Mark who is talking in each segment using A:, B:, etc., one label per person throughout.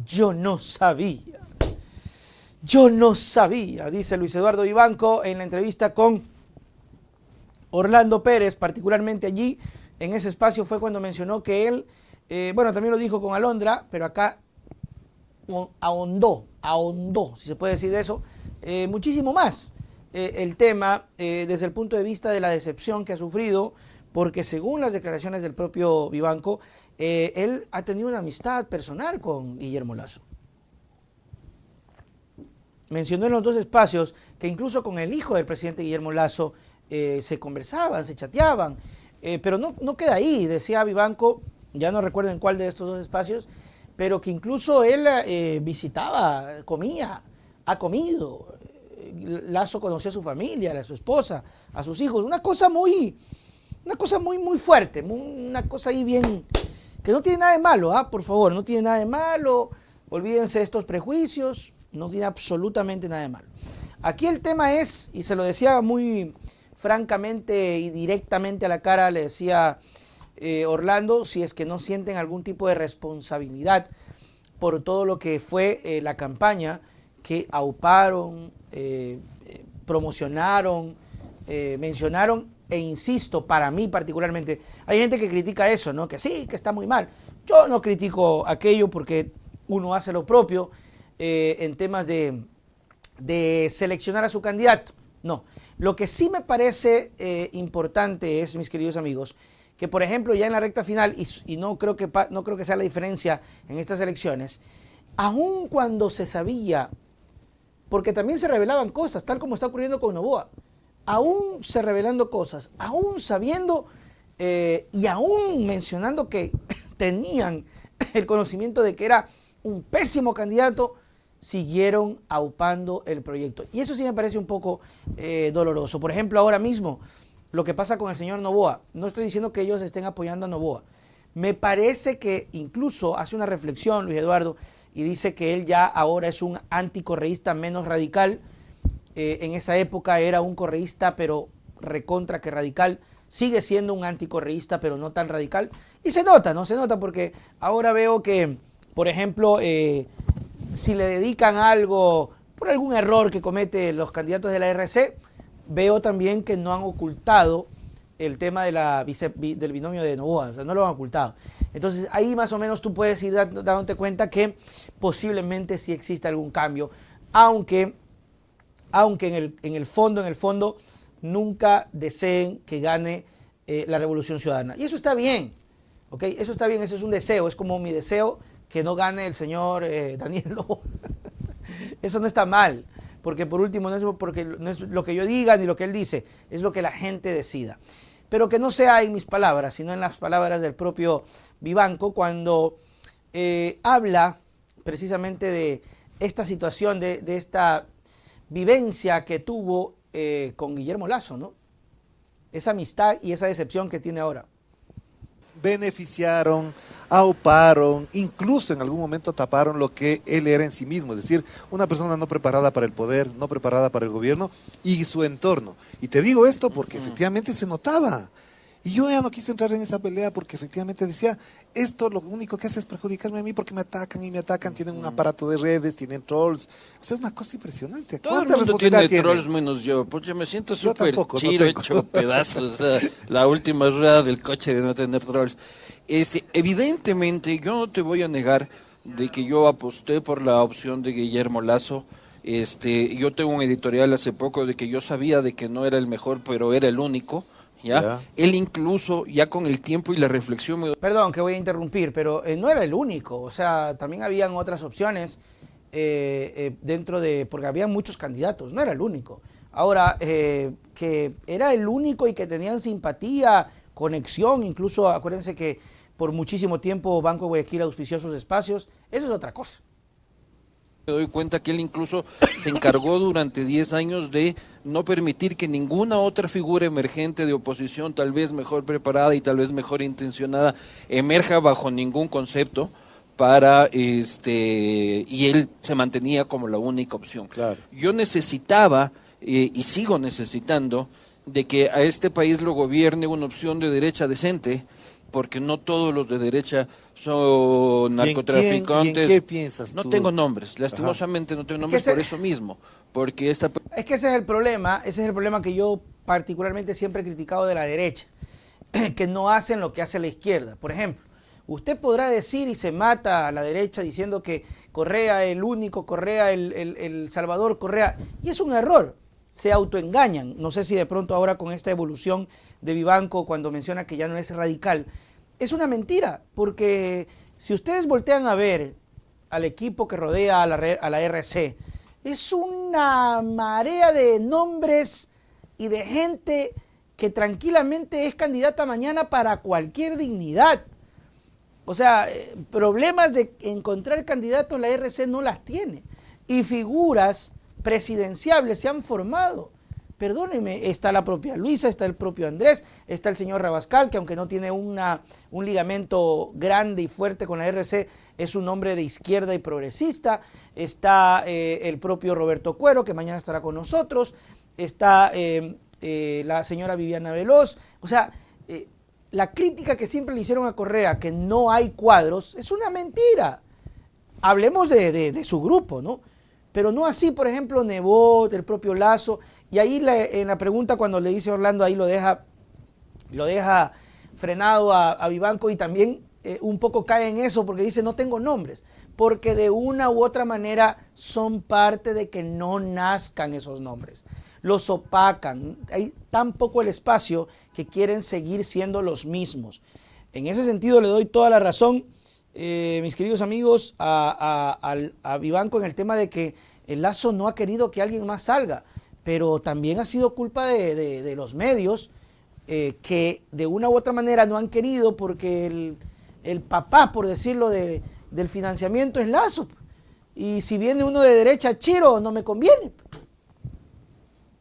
A: Yo no sabía. Yo no sabía, dice Luis Eduardo Vivanco en la entrevista con Orlando Pérez, particularmente allí, en ese espacio fue cuando mencionó que él, bueno, también lo dijo con Alondra, pero acá ahondó, si se puede decir eso, muchísimo más el tema desde el punto de vista de la decepción que ha sufrido, porque según las declaraciones del propio Vivanco, él ha tenido una amistad personal con Guillermo Lasso. Mencionó en los dos espacios que incluso con el hijo del presidente Guillermo Lasso se conversaban, se chateaban, pero no queda ahí, decía Vivanco, ya no recuerdo en cuál de estos dos espacios, pero que incluso él visitaba, comía, ha comido, Lasso conocía a su familia, a su esposa, a sus hijos, una cosa muy fuerte, una cosa ahí bien, que no tiene nada de malo, por favor, no tiene nada de malo, olvídense de estos prejuicios, no tiene absolutamente nada de malo. Aquí el tema es, y se lo decía muy francamente y directamente a la cara, le decía Orlando, si es que no sienten algún tipo de responsabilidad por todo lo que fue la campaña que auparon, promocionaron, mencionaron, e insisto, para mí particularmente, hay gente que critica eso, ¿no? Que sí, que está muy mal. Yo no critico aquello porque uno hace lo propio en temas de seleccionar a su candidato. No, lo que sí me parece importante es, mis queridos amigos, que por ejemplo ya en la recta final, y no creo que sea la diferencia en estas elecciones, aun cuando se sabía, porque también se revelaban cosas, tal como está ocurriendo con Noboa, aún se revelando cosas, aún sabiendo y aún mencionando que tenían el conocimiento de que era un pésimo candidato, siguieron aupando el proyecto. Y eso sí me parece un poco doloroso. Por ejemplo, ahora mismo, lo que pasa con el señor Noboa, no estoy diciendo que ellos estén apoyando a Noboa, me parece que incluso hace una reflexión Luis Eduardo y dice que él ya ahora es un anticorreísta menos radical. En esa época era un correísta, pero recontra que radical. Sigue siendo un anticorreísta, pero no tan radical. Y se nota, ¿no? Se nota porque ahora veo que, por ejemplo, si le dedican algo por algún error que cometen los candidatos de la RC, veo también que no han ocultado el tema de del binomio de Noboa, o sea, no lo han ocultado. Entonces ahí más o menos tú puedes ir dándote cuenta que posiblemente sí existe algún cambio, aunque en el fondo, nunca deseen que gane la Revolución Ciudadana. Y eso está bien, ¿ok? Eso está bien, eso es un deseo, es como mi deseo que no gane el señor Daniel Noboa. Eso no está mal, porque por último no es lo que yo diga ni lo que él dice, es lo que la gente decida. Pero que no sea en mis palabras, sino en las palabras del propio Vivanco, cuando habla precisamente de esta situación, de esta vivencia que tuvo con Guillermo Lasso, ¿no? Esa amistad y esa decepción que tiene ahora.
B: Beneficiaron, auparon, incluso en algún momento taparon lo que él era en sí mismo, es decir, una persona no preparada para el poder, no preparada para el gobierno y su entorno. Y te digo esto porque efectivamente se notaba. Y yo ya no quise entrar en esa pelea porque efectivamente decía, esto lo único que hace es perjudicarme a mí porque me atacan y me atacan, tienen un aparato de redes, tienen trolls. O sea, es una cosa impresionante.
C: Todo el mundo tiene trolls menos yo, porque me siento súper chiro, hecho pedazos. O sea, la última rueda del coche de no tener trolls. Evidentemente, yo no te voy a negar de que yo aposté por la opción de Guillermo Lasso. Yo tengo un editorial hace poco de que yo sabía de que no era el mejor, pero era el único. ¿Ya? Él incluso, ya con el tiempo y la reflexión...
A: Perdón que voy a interrumpir, pero no era el único, o sea, también habían otras opciones dentro de... porque habían muchos candidatos, no era el único. Ahora, que era el único y que tenían simpatía, conexión, incluso acuérdense que por muchísimo tiempo Banco de Guayaquil auspició sus espacios, eso es otra cosa.
C: Me doy cuenta que él incluso se encargó durante 10 años de no permitir que ninguna otra figura emergente de oposición, tal vez mejor preparada y tal vez mejor intencionada, emerja bajo ningún concepto para y él se mantenía como la única opción.
B: Claro.
C: Yo necesitaba y sigo necesitando de que a este país lo gobierne una opción de derecha decente porque no todos los de derecha son narcotraficantes.
B: ¿Y en qué piensas
C: No
B: tú?
C: tengo nombres, lastimosamente no tengo nombres por eso mismo, porque
A: Es que ese es el problema que yo particularmente siempre he criticado de la derecha, que no hacen lo que hace la izquierda. Por ejemplo, usted podrá decir y se mata a la derecha diciendo que Correa el único, Correa el Salvador, Correa, y es un error, se autoengañan. No sé si de pronto ahora con esta evolución de Vivanco, cuando menciona que ya no es radical, es una mentira, porque si ustedes voltean a ver al equipo que rodea a la RC, es una marea de nombres y de gente que tranquilamente es candidata mañana para cualquier dignidad. O sea, problemas de encontrar candidatos la RC no las tiene. Y figuras presidenciables se han formado. Perdónenme, está la propia Luisa, está el propio Andrés, está el señor Rabascal, que aunque no tiene un ligamento grande y fuerte con la RC, es un hombre de izquierda y progresista. Está el propio Roberto Cuero, que mañana estará con nosotros. Está la señora Viviana Veloz. O sea, la crítica que siempre le hicieron a Correa, que no hay cuadros, es una mentira. Hablemos de su grupo, ¿no? Pero no así, por ejemplo, Nebot, el propio Lazo. Y ahí en la pregunta cuando le dice Orlando, ahí lo deja frenado a Vivanco, y también un poco cae en eso porque dice no tengo nombres. Porque de una u otra manera son parte de que no nazcan esos nombres. Los opacan. Hay tan poco el espacio que quieren seguir siendo los mismos. En ese sentido le doy toda la razón, mis queridos amigos, a Vivanco en el tema de que el Lazo no ha querido que alguien más salga, pero también ha sido culpa de los medios que de una u otra manera no han querido, porque el papá, por decirlo, del financiamiento es Lazo. Y si viene uno de derecha, Chiro, no me conviene.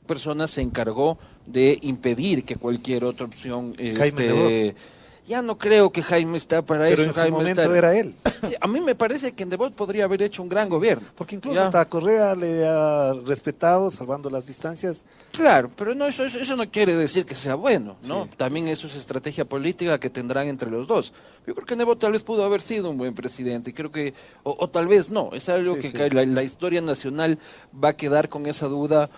C: Persona se encargó de impedir que cualquier otra opción ya no creo que Jaime está para
B: pero
C: eso.
B: Pero en su momento era él.
C: A mí me parece que en Nebot podría haber hecho un gran gobierno.
B: Porque incluso hasta Correa le ha respetado, salvando las distancias.
C: Claro, pero no, eso no quiere decir que sea bueno, ¿no? Sí, también eso es estrategia política que tendrán entre los dos. Yo creo que Nebot tal vez pudo haber sido un buen presidente, creo que, o tal vez no, es algo que la historia nacional va a quedar con esa duda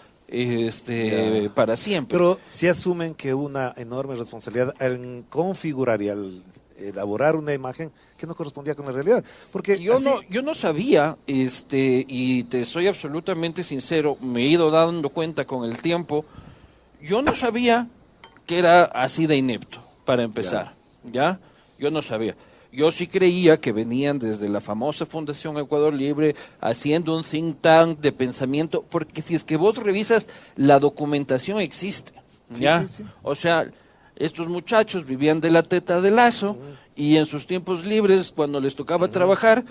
C: para siempre.
B: Pero si asumen que una enorme responsabilidad en configurar y al elaborar una imagen que no correspondía con la realidad, porque
C: yo no sabía, y te soy absolutamente sincero, me he ido dando cuenta con el tiempo, yo no sabía que era así de inepto, para empezar, ¿ya? Yo no sabía. Yo sí creía que venían desde la famosa Fundación Ecuador Libre haciendo un think tank de pensamiento, porque si es que vos revisas, la documentación existe, ¿ya? Sí. O sea, estos muchachos vivían de la teta de Lazo y en sus tiempos libres, cuando les tocaba trabajar,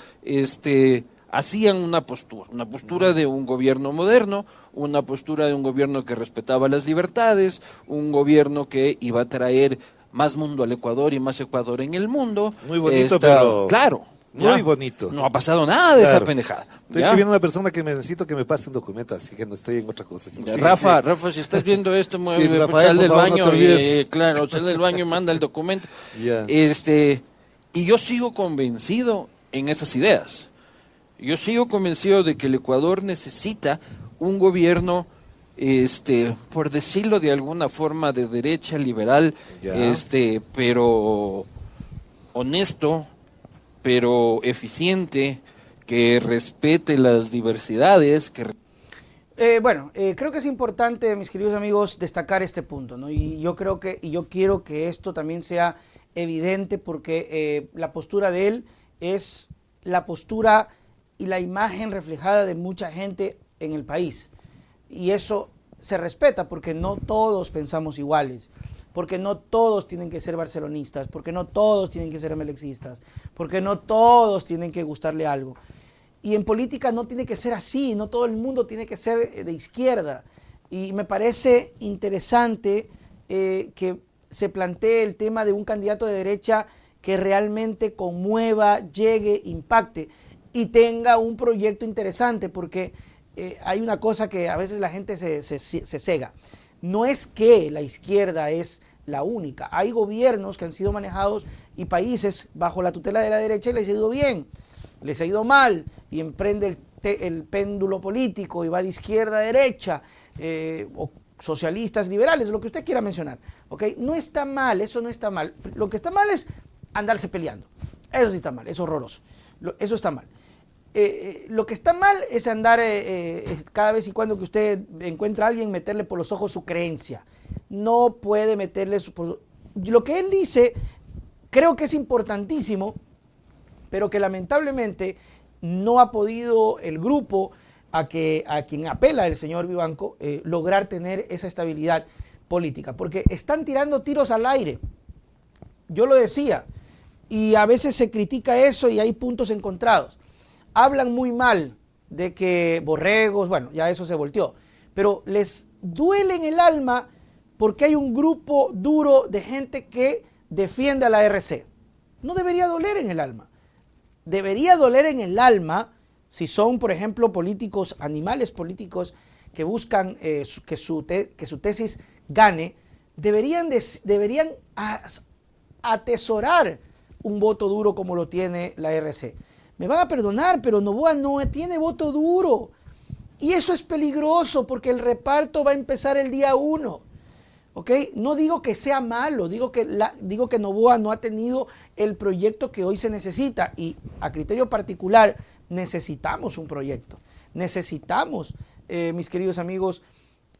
C: hacían una postura de un gobierno moderno, una postura de un gobierno que respetaba las libertades, un gobierno que iba a traer más mundo al Ecuador y más Ecuador en el mundo.
B: Muy bonito, pero...
C: Claro.
B: Muy bonito.
C: No ha pasado nada de esa pendejada.
B: Estoy escribiendo a una persona que necesito que me pase un documento, así que no estoy en otra cosa.
C: Sí, Rafa, si estás viendo esto, sal del baño, sal del baño y manda el documento. Y yo sigo convencido en esas ideas. Yo sigo convencido de que el Ecuador necesita un gobierno, por decirlo de alguna forma, de derecha liberal, pero honesto, pero eficiente, que respete las diversidades.
A: Creo que es importante, mis queridos amigos, destacar este punto, ¿no? Y yo quiero que esto también sea evidente, porque la postura de él es la postura y la imagen reflejada de mucha gente en el país. Y eso se respeta, porque no todos pensamos iguales, porque no todos tienen que ser barcelonistas, porque no todos tienen que ser melexistas, porque no todos tienen que gustarle algo. Y en política no tiene que ser así, no todo el mundo tiene que ser de izquierda. Y me parece interesante que se plantee el tema de un candidato de derecha que realmente conmueva, llegue, impacte y tenga un proyecto interesante, porque hay una cosa que a veces la gente se cega. No es que la izquierda es la única. Hay gobiernos que han sido manejados y países bajo la tutela de la derecha y les ha ido bien, les ha ido mal y emprende el péndulo político y va de izquierda a derecha, o socialistas, liberales, lo que usted quiera mencionar. ¿Okay? No está mal, eso no está mal. Lo que está mal es andarse peleando. Eso sí está mal, es horroroso. Eso está mal. Lo que está mal es andar cada vez y cuando que usted encuentra a alguien, meterle por los ojos su creencia. No puede meterle lo que él dice, creo que es importantísimo, pero que lamentablemente no ha podido el grupo a quien apela el señor Vivanco lograr tener esa estabilidad política, porque están tirando tiros al aire. Yo lo decía, y a veces se critica eso y hay puntos encontrados. Hablan muy mal de que borregos, bueno, ya eso se volteó, pero les duele en el alma porque hay un grupo duro de gente que defiende a la RC. No debería doler en el alma. Debería doler en el alma si son, por ejemplo, políticos, animales políticos que buscan que su tesis gane, deberían atesorar un voto duro como lo tiene la RC. Me van a perdonar, pero Noboa no tiene voto duro. Y eso es peligroso porque el reparto va a empezar el día 1. ¿Ok? No digo que sea malo, digo que Noboa no ha tenido el proyecto que hoy se necesita. Y a criterio particular, necesitamos un proyecto. Necesitamos, mis queridos amigos,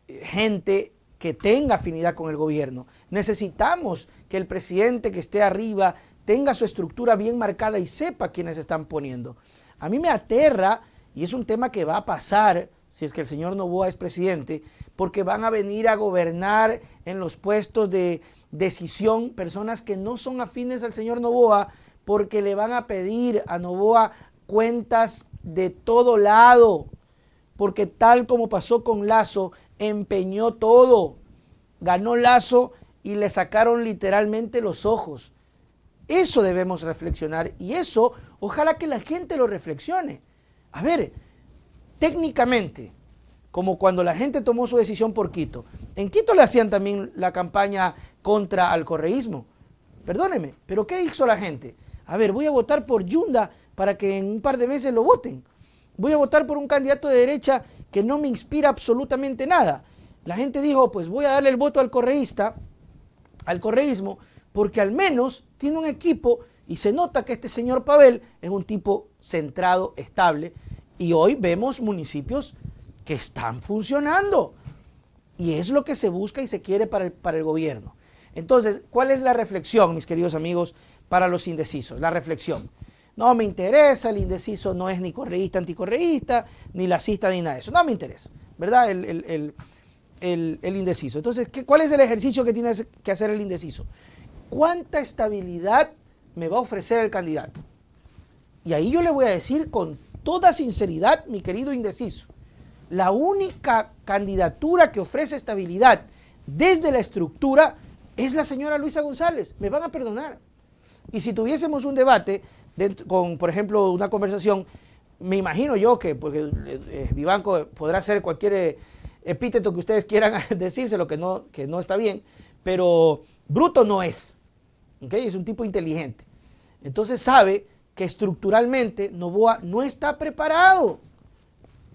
A: gente que tenga afinidad con el gobierno. Necesitamos que el presidente que esté arriba tenga su estructura bien marcada y sepa quiénes están poniendo. A mí me aterra, y es un tema que va a pasar si es que el señor Noboa es presidente, porque van a venir a gobernar en los puestos de decisión personas que no son afines al señor Noboa, porque le van a pedir a Noboa cuentas de todo lado, porque tal como pasó con Lasso, empeñó todo, ganó Lasso y le sacaron literalmente los ojos. Eso debemos reflexionar y eso ojalá que la gente lo reflexione. A ver, técnicamente, como cuando la gente tomó su decisión por Quito, en Quito le hacían también la campaña contra el correísmo. Perdóneme, pero ¿qué hizo la gente? A ver, voy a votar por Yunda para que en un par de meses lo voten. Voy a votar por un candidato de derecha que no me inspira absolutamente nada. La gente dijo, pues voy a darle el voto al correísta, al correísmo, porque al menos tiene un equipo y se nota que este señor Pavel es un tipo centrado, estable, y hoy vemos municipios que están funcionando y es lo que se busca y se quiere para el gobierno. Entonces, ¿cuál es la reflexión, mis queridos amigos, para los indecisos? La reflexión. No me interesa, el indeciso no es ni correísta, anticorreísta, ni lacista, ni nada de eso. No me interesa, ¿verdad? El indeciso. Entonces, ¿cuál es el ejercicio que tiene que hacer el indeciso? ¿Cuánta estabilidad me va a ofrecer el candidato? Y ahí yo le voy a decir con toda sinceridad, mi querido indeciso, la única candidatura que ofrece estabilidad desde la estructura es la señora Luisa González. Me van a perdonar. Y si tuviésemos un debate con, por ejemplo, una conversación, me imagino yo que, porque Vivanco podrá hacer cualquier epíteto que ustedes quieran decírselo, que no está bien, pero bruto no es. ¿Okay? Es un tipo inteligente. Entonces sabe que estructuralmente Noboa no está preparado.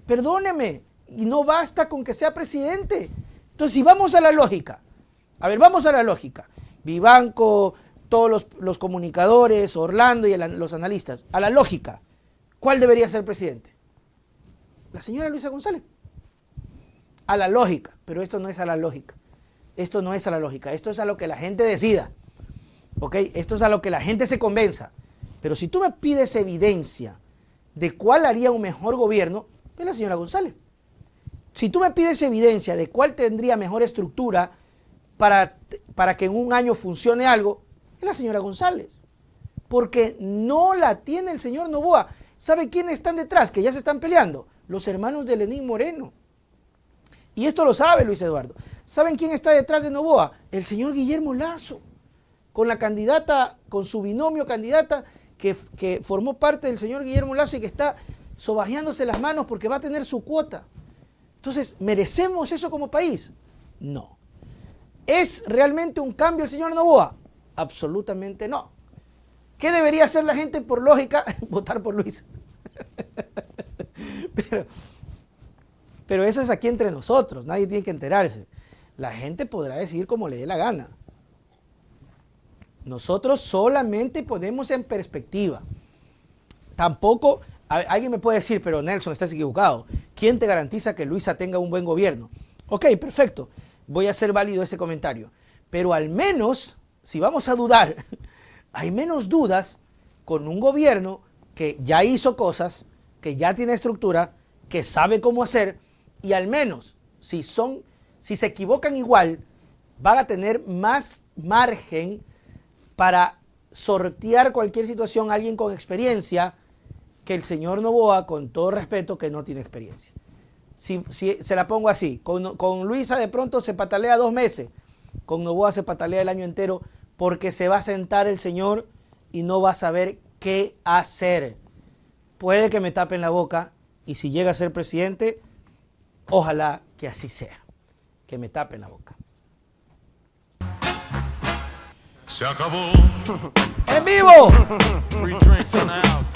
A: Perdóneme, y no basta con que sea presidente. Entonces, si vamos a la lógica, vamos a la lógica. Vivanco, todos los comunicadores, Orlando y los analistas, a la lógica, ¿cuál debería ser presidente? La señora Luisa González. A la lógica, pero esto no es a la lógica. Esto no es a la lógica, esto es a lo que la gente decida. ¿Ok? Esto es a lo que la gente se convenza. Pero si tú me pides evidencia de cuál haría un mejor gobierno, es la señora González. Si tú me pides evidencia de cuál tendría mejor estructura para que en un año funcione algo, es la señora González. Porque no la tiene el señor Noboa. ¿Sabe quiénes están detrás? Que ya se están peleando. Los hermanos de Lenín Moreno. Y esto lo sabe Luis Eduardo. ¿Saben quién está detrás de Noboa? El señor Guillermo Lasso. Con la candidata, con su binomio candidata que formó parte del señor Guillermo Lasso y que está sobajeándose las manos porque va a tener su cuota. Entonces, ¿merecemos eso como país? No. ¿Es realmente un cambio el señor Noboa? Absolutamente no. ¿Qué debería hacer la gente por lógica? Votar por Luis. Pero eso es aquí entre nosotros, nadie tiene que enterarse. La gente podrá decir como le dé la gana. Nosotros solamente ponemos en perspectiva. Tampoco, alguien me puede decir, pero Nelson, estás equivocado. ¿Quién te garantiza que Luisa tenga un buen gobierno? Ok, perfecto. Voy a hacer válido ese comentario. Pero al menos, si vamos a dudar, hay menos dudas con un gobierno que ya hizo cosas, que ya tiene estructura, que sabe cómo hacer, y al menos, si se equivocan igual, van a tener más margen para sortear cualquier situación a alguien con experiencia que el señor Noboa, con todo respeto, que no tiene experiencia. Si se la pongo así, con Luisa de pronto se patalea 2 meses, con Noboa se patalea el año entero, porque se va a sentar el señor y no va a saber qué hacer. Puede que me tapen la boca, y si llega a ser presidente, ojalá que así sea, que me tapen la boca.
D: Se acabó.
A: ¡En vivo!
D: Free drinks in the house.